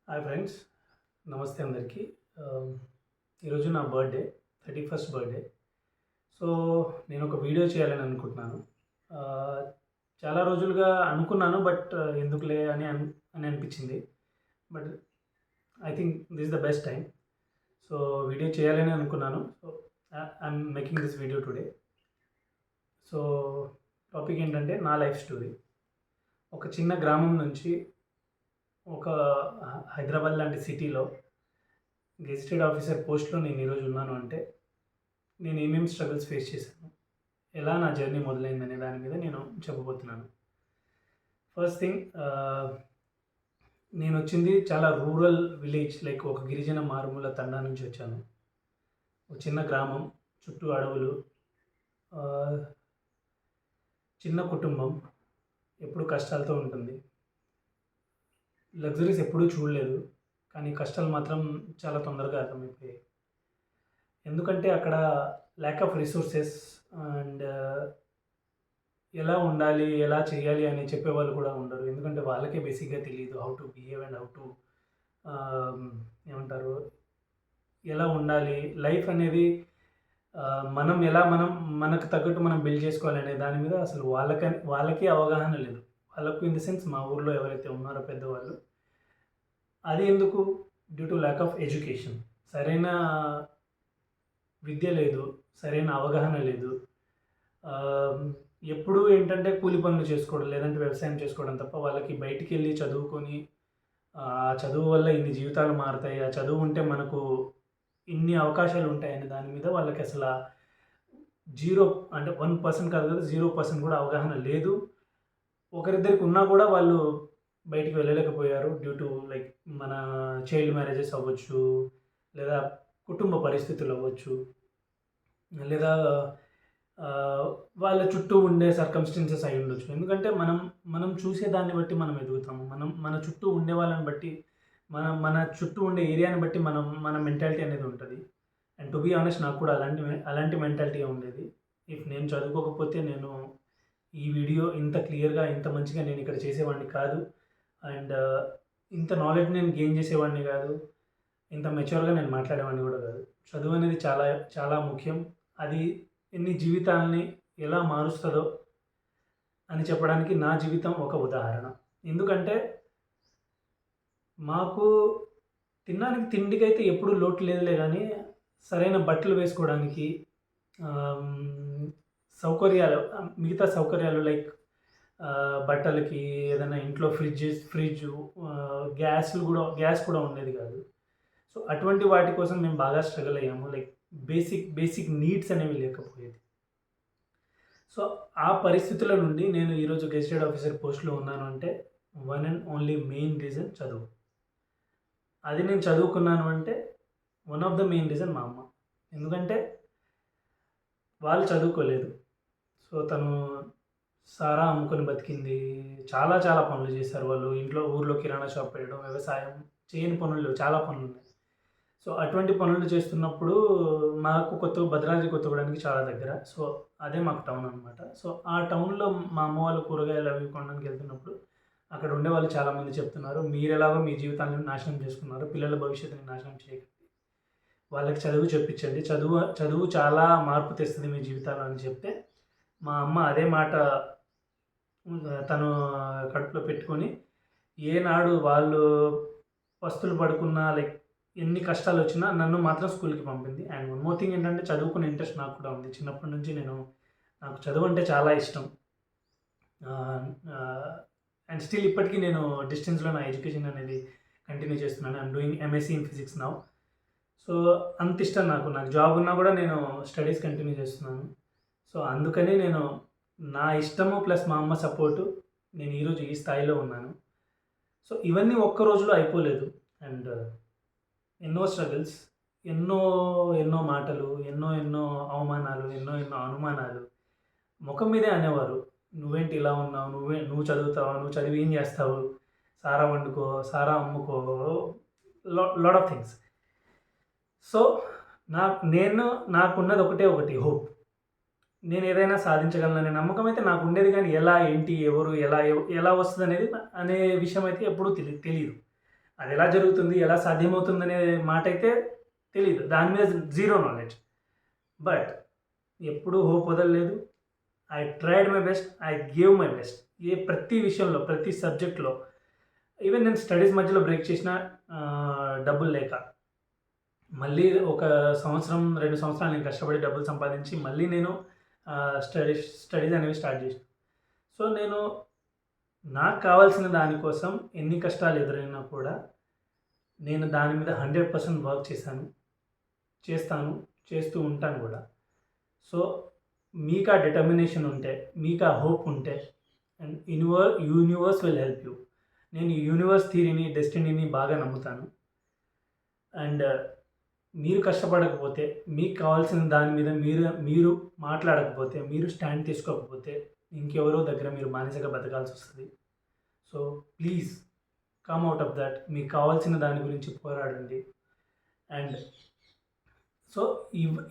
Hi friends, నమస్తే అందరికీ. ఈరోజు నా బర్త్డే, 31st బర్త్డే. సో నేను ఒక వీడియో చేయాలని అనుకుంటున్నాను. ఆహ్, చాలా రోజులుగా అనుకున్నాను, బట్ ఎందుకులే అని అనిపించింది. But I think this is the best time. So video చేయాలని అనుకున్నాను. So I'm making this video today. So topic ఏంటంటే నా లైఫ్ స్టోరీ. ఒక చిన్న గ్రామం నుంచి ఒక హైదరాబాద్ లాంటి సిటీలో గెజిటెడ్ ఆఫీసర్ పోస్ట్‌లో నేను ఈరోజు ఉన్నాను అంటే, నేను ఏమేమి స్ట్రగుల్స్ ఫేస్ చేశాను, ఎలా నా జర్నీ మొదలైందనే దాని మీద నేను చెప్పబోతున్నాను. ఫస్ట్ థింగ్, నేనొచ్చింది చాలా రూరల్ విలేజ్, లైక్ ఒక గిరిజన మారుమూల తండా నుంచి వచ్చాను. ఒక చిన్న గ్రామం, చుట్టూ అడవులు, ఆహ్, చిన్న కుటుంబం, ఎప్పుడు కష్టాలతో ఉంటుంది. లగ్జరీస్ ఎప్పుడూ చూడలేదు, కానీ కష్టాలు మాత్రం చాలా తొందరగా అర్థమైపోయాయి. ఎందుకంటే అక్కడ ల్యాక్ ఆఫ్ రిసోర్సెస్ అండ్ ఎలా ఉండాలి, ఎలా చేయాలి అని చెప్పేవాళ్ళు కూడా ఉండరు. ఎందుకంటే వాళ్ళకే బేసిక్‌గా తెలీదు how to behave and how to ఆహ్, ఏమంటారు, ఎలా ఉండాలి, లైఫ్ అనేది మనం మనకు తగ్గట్టు మనం బిల్డ్ చేసుకోవాలనే దాని మీద అసలు వాళ్ళకి అవగాహన లేదు. వాళ్ళకు ఇన్ ద సెన్స్ మా ఊర్లో ఎవరైతే ఉన్నారో పెద్దవాళ్ళు, అది ఎందుకు? Due to lack of education. సరైన విద్య లేదు, సరైన అవగాహన లేదు. ఆహ్, ఎప్పుడూ ఏంటంటే కూలి పనులు చేసుకోవడం, లేదంటే వ్యవసాయం చేసుకోవడం తప్ప వాళ్ళకి బయటికెళ్ళి చదువుకొని ఆ చదువు వల్ల ఇన్ని జీవితాలు మారతాయి, ఆ చదువు ఉంటే మనకు ఇన్ని అవకాశాలు ఉంటాయనే దాని మీద వాళ్ళకసల జీరో, అంటే 1% కాదు కదా, 0% కూడా అవగాహన లేదు. ఒకరిద్దరికి ఉన్నా కూడా వాళ్ళు బయటికి వెళ్ళలేకపోయారు. డ్యూ టు లైక్ మన చైల్డ్ మ్యారేజెస్ అవ్వచ్చు, లేదా కుటుంబ పరిస్థితులు అవ్వచ్చు, లేదా ఆహ్, వాళ్ళ చుట్టూ ఉండే సర్కమ్‌స్టెన్సెస్ అయ్యుండొచ్చు. ఎందుకంటే మనం చూసే దాన్ని బట్టి మనం ఎదుగుతాము. మన చుట్టూ ఉండే వాళ్ళని బట్టి, మన చుట్టూ ఉండే ఏరియాని బట్టి మన మెంటాలిటీ అనేది ఉంటది. అండ్ టు బీ హానెస్ట్, నాకు కూడా అలాంటి మెంటాలిటీయే ఉండేది. ఇఫ్ నేను చదువుకోకపోతే నేను ఈ వీడియో ఇంత క్లియర్‌గా, ఇంత మంచిగా నేనిక్కడ చేసేవాడిని కాదు. అండ్ ఇంత నాలెడ్జ్ నేను గెయిన్ చేసేవాడిని కాదు. ఇంత మెచ్యూర్‌గా నేను మాట్లాడేవాడిని కూడా కాదు. చదువనేది చాలా చాలా ముఖ్యం. అది ఎన్ని జీవితాల్ని ఎలా మారుస్తదో అని చెప్పడానికి నా జీవితం ఒక ఉదాహరణ. ఎందుకంటే మాకు తిండికైతే ఎప్పుడు లోటు లేదులే గానీ, సరైన బట్టలు వేసుకోవడానికి, ఆహ్, సౌకర్యాలు, మిగతా సౌకర్యాలు లైక్ బట్టలకి, ఏదైనా ఇంట్లో ఫ్రిడ్జు, గ్యాస్ కూడా ఉండేది కాదు. సో అటువంటి వాటి కోసం మేము బాగా స్ట్రగుల్ అయ్యాము. లైక్ బేసిక్ నీడ్స్ అనేవి లేకపోయేది. సో ఆ పరిస్థితుల నుండి నేను ఈరోజు గెజిటెడ్ ఆఫీసర్ పోస్ట్‌లో ఉన్నాను అంటే, one and only main reason చదువు. అది నేను చదువుకున్నాను అంటే one of the main reason మా అమ్మ. ఎందుకంటే వాళ్ళు చదువుకోలేదు. సో తను సారా అమ్ముకొని బతికింది. చాలా చాలా పనులు చేశారు వాళ్ళు. ఊర్లో కిరాణా షాప్ పెట్టడం, వ్యవసాయం, చేయని పనులు లేవు, చాలా పనులున్నాయి. సో అటువంటి పనులు చేస్తున్నప్పుడు మాకు భద్రాద్రి కొత్తగూడానికి చాలా దగ్గర. సో అదే మాకు టౌన్ అనమాట. సో ఆ టౌన్‌లో మా అమ్మ వాళ్ళు కూరగాయలు అవి కొనడానికి వెళ్తున్నప్పుడు అక్కడ ఉండేవాళ్ళు చాలామంది చెప్తున్నారు, "మీరెలాగో మీ జీవితాన్ని నాశనం చేసుకున్నారు. పిల్లల భవిష్యత్తుని నాశనం చేయకండి. వాళ్ళకి చదువు చెప్పించండి. చదువు చాలా మార్పు తెస్తది మీ జీవితాల్లో" అని చెప్తే, మా అమ్మ అదే మాట తను కడుపులో పెట్టుకొని, ఏనాడు వాళ్ళు పస్తులు పడుకున్నా, లైక్ ఎన్ని కష్టాలొచ్చినా నన్ను మాత్రం స్కూల్‌కి పంపింది. అండ్ వన్ మోర్ థింగ్ ఏంటంటే, చదువుకునే ఇంట్రెస్ట్ నాకు కూడా ఉంది. చిన్నప్పటి నుంచి నాకు చదువంటే చాలా ఇష్టం. ఆహ్, ఆహ్, అండ్ స్టిల్ ఇప్పటికి నేను డిస్టెన్స్‌లో నా ఎడ్యుకేషన్ అనేది కంటిన్యూ చేస్తున్నాను. I'm doing MSc in physics now. So అంత ఇష్టం నాకు. నాకు జాబ్ ఉన్నా కూడా నేను స్టడీస్ కంటిన్యూ చేస్తున్నాను. సో అందుకని నేను నా ఇష్టము ప్లస్ మా అమ్మ సపోర్టు, నేను ఈరోజు ఈ స్థాయిలో ఉన్నాను. సో ఇవన్నీ ఒక్క రోజులో అయిపోలేదు. అండ్ ఎన్నో స్ట్రగుల్స్, ఎన్నో ఎన్నో మాటలు, ఎన్నో అవమానాలు, ఎన్నో అనుమానాలు. మొఖం మీదే అనేవారు, "నువ్వేంటి ఇలా ఉన్నావు? నువ్వు చదువుతావా? నువ్వు చదివి ఏం చేస్తావు? సారా వండుకో, సారా అమ్ముకో." Lot of things. సో నాకున్నది ఒకటి హోప్. నేనేదైనా సాధించగలననే నమ్మకం అయితే నాకుండేది, కానీ ఎలా, ఏంటి, ఎవరు, ఎలా వస్తదనేది అనే విషయం అయితే ఎప్పుడూ తెలీదు. అది ఎలా జరుగుతుంది, ఎలా సాధ్యమవుతుందనే మాట అయితే తెలీదు. దాని మీద జీరో నాలెడ్జ్. బట్ ఎప్పుడూ హోప్ వదలలేదు. I tried my best. I give my best. ప్రతి విషయంలో, ప్రతి సబ్జెక్ట్‌లో. ఈవెన్ నేను స్టడీస్ మధ్యలో బ్రేక్ చేసిన డబ్బులు లేక. మళ్ళీ ఒక సంవత్సరం, 2 సంవత్సరాలు నేను కష్టపడి డబ్బులు సంపాదించి మళ్ళీ నేను స్టడీస్ అనేవి స్టార్ట్ చేశాను. సో, నేను నాకు కావాల్సిన దానికోసం ఎన్ని కష్టాలు ఎదురైనా కూడా నేను దాని మీద 100% వర్క్ చేశాను. చేస్తాను. చేస్తూ ఉంటాను కూడా. సో, మీకు ఆ డిటర్మినేషన్ ఉంటే, మీకు ఆ హోప్ ఉంటే and universe will help you. నేను యూనివర్స్ థియరీని, డెస్టినీని బాగా నమ్ముతాను. అండ్ మీరు కష్టపడకపోతే, మీకు కావాల్సిన దాని మీద మీరు మాట్లాడకపోతే, మీరు స్టాండ్ తీసుకోకపోతే ఇంకెవరో దగ్గర మీరు బానిసగా బతకాల్సి వస్తుంది. So please come out of that. మీకు కావాల్సిన దాని గురించి పోరాడండి. అండ్ సో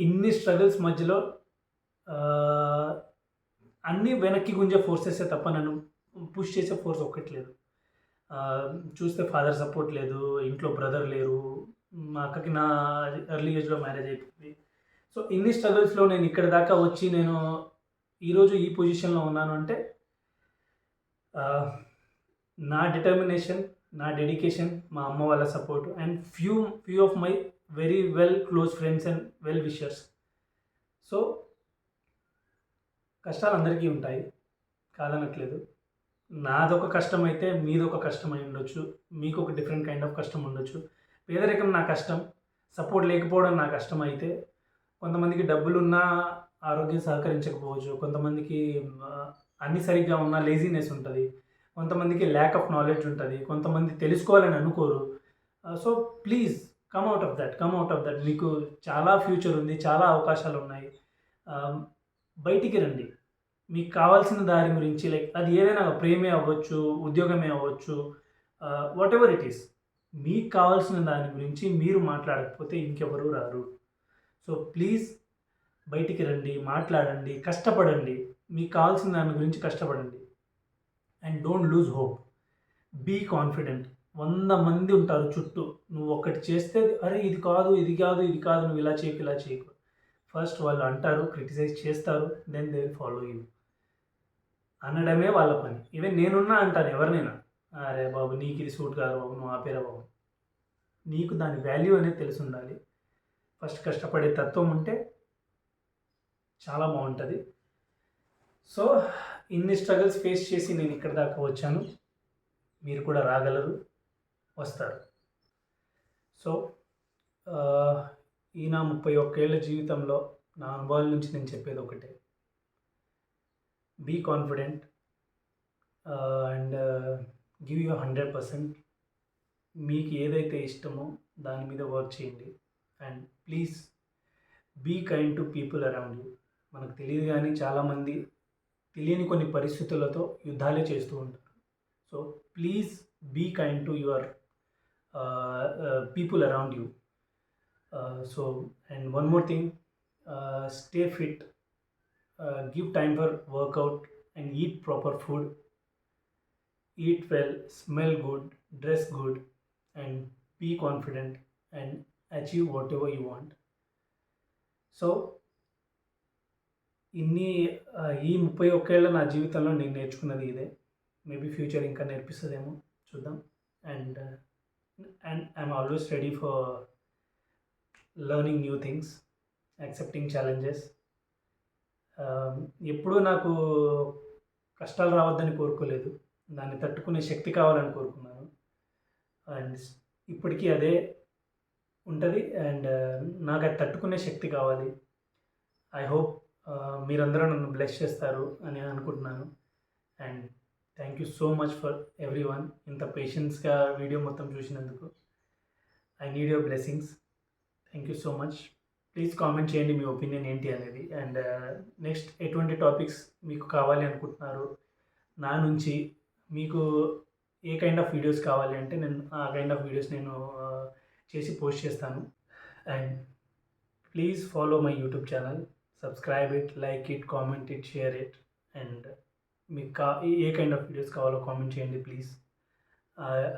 ఇన్ని స్ట్రగుల్స్ మధ్యలో అన్నీ వెనక్కి గుంజే ఫోర్సెసే తప్ప నన్ను పుష్ చేసే ఫోర్స్ ఒక్కట్లేదు. చూస్తే ఫాదర్ సపోర్ట్ లేదు, ఇంట్లో బ్రదర్ లేరు, మా అక్కకి నా ఎర్లీ ఏజ్లో మ్యారేజ్ అయిపోయింది. సో ఇన్ని స్ట్రగుల్స్లో నేను ఇక్కడి దాకా వచ్చి నేను ఈరోజు ఈ పొజిషన్లో ఉన్నాను అంటే నా డిటర్మినేషన్, నా డెడికేషన్, మా అమ్మ వాళ్ళ support and few of my very well close friends and well wishers. So కష్టాలు అందరికీ ఉంటాయి, కాదనట్లేదు. నాదొక కష్టం అయితే మీదొక కష్టం అయి ఉండొచ్చు, మీకు ఒక డిఫరెంట్ కైండ్ ఆఫ్ కష్టం ఉండొచ్చు. పేదరికం నా కష్టం, సపోర్ట్ లేకపోవడం నా కష్టం అయితే కొంతమందికి డబ్బులున్నా ఆరోగ్యం సహకరించకపోవచ్చు, కొంతమందికి అన్ని సరిగ్గా ఉన్న లేజినెస్ ఉంటుంది, కొంతమందికి ల్యాక్ ఆఫ్ నాలెడ్జ్ ఉంటుంది, కొంతమంది తెలుసుకోవాలని అనుకోరు. So please come out of that. మీకు చాలా ఫ్యూచర్ ఉంది, చాలా అవకాశాలు ఉన్నాయి. బయటికి రండి. మీకు కావాల్సిన దారి గురించి, లైక్ అది ఏదైనా ప్రేమే అవ్వచ్చు, ఉద్యోగమే అవ్వచ్చు, వాట్ ఎవర్ ఇట్ ఈస్. మీకు కావాల్సిన దాని గురించి మీరు మాట్లాడకపోతే ఇంకెవరు రారు. సో ప్లీజ్ బయటికి రండి, మాట్లాడండి, కష్టపడండి. మీకు కావాల్సిన దాని గురించి కష్టపడండి. And don't lose hope. Be confident. 100 మంది ఉంటారు చుట్టూ. నువ్వు ఒక్కటి చేస్తే అరే ఇది కాదు, నువ్వు ఇలా చేయకు. ఫస్ట్ వాళ్ళు అంటారు, క్రిటిసైజ్ చేస్తారు, then they will follow you. అనడమే వాళ్ళ పని. ఈవెన్ నేనున్నా అంటాను ఎవరినైనా, అరే బాబు నీకు ఇది సూట్ కాదు బాబు, నువ్వు ఆపేరా బాబు. నీకు దాని వాల్యూ అనేది తెలిసి ఉండాలి. ఫస్ట్ కష్టపడే తత్వం ఉంటే చాలా బాగుంటుంది. సో ఇన్ని స్ట్రగుల్స్ ఫేస్ చేసి నేను ఇక్కడ దాకా వచ్చాను. మీరు కూడా రాగలరు, వస్తారు. సో ఈ నా 31 ఏళ్ళ జీవితంలో నా అనుభవాల నుంచి నేను చెప్పేది ఒకటే, be confident and give you 100%. మీకు ఏదైతే ఇష్టమో దాని మీద వర్క్ చేయండి. And please be kind to people around you. మనకు తెలియదు కానీ చాలామంది తెలియని కొన్ని పరిస్థితులతో యుద్ధాలే చేస్తూ ఉంటారు. So please be kind to your people around you. So and one more thing, stay fit, give time for workout and eat proper food, eat well, smell good, dress good, and be confident and achieve whatever you want. So ఈ 31 ఏళ్ళ నా జీవితంలో నేను నేర్చుకున్నది ఇదే. Maybe future ఇంకా నేర్పిస్తుందేమో, చూద్దాం. And I'm always ready for learning new things, accepting challenges. ఎప్పుడూ నాకు కష్టాలు రావద్దని కోరుకోలేదు, దాన్ని తట్టుకునే శక్తి కావాలని కోరుకున్నాను. అండ్ ఇప్పటికీ అదే ఉంటుంది. అండ్ నాకు అది తట్టుకునే శక్తి కావాలి. ఐ హోప్ మీరందరూ నన్ను బ్లెస్ చేస్తారు అని అనుకుంటున్నాను. And thank you so much for every one. ఇంత పేషెన్స్గా వీడియో మొత్తం చూసినందుకు. I need your blessings. Thank you so much. Please comment చేయండి మీ ఒపీనియన్ ఏంటి అనేది. అండ్ నెక్స్ట్ ఎటువంటి టాపిక్స్ మీకు కావాలి అనుకుంటున్నారు నా నుంచి, మీకు ఏ కైండ్ ఆఫ్ వీడియోస్ కావాలి అంటే నేను ఆ కైండ్ ఆఫ్ వీడియోస్ నేను చేసి పోస్ట్ చేస్తాను. And please follow my YouTube channel, subscribe it, like it, comment it, share it. And మీకు ఏ కైండ్ ఆఫ్ వీడియోస్ కావాలో కామెంట్ చేయండి please.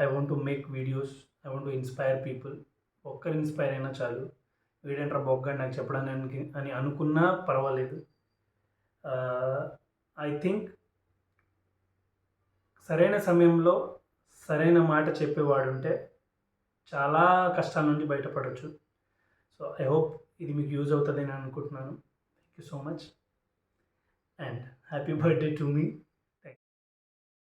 I want to make videos, I want to inspire people. ఒక్కరు inspire అయినా చాలు. వీడేంట్రా బొగ్గాడు నాకు చెప్పడానికి అని అనుకున్నా పర్వాలేదు. ఐ థింక్ సరైన సమయంలో సరైన మాట చెప్పేవాడుంటే చాలా కష్టాల నుండి బయటపడొచ్చు. సో ఐ హోప్ ఇది మీకు యూజ్ అవుతుందని అనుకుంటున్నాను. Thank you so much and happy birthday to me.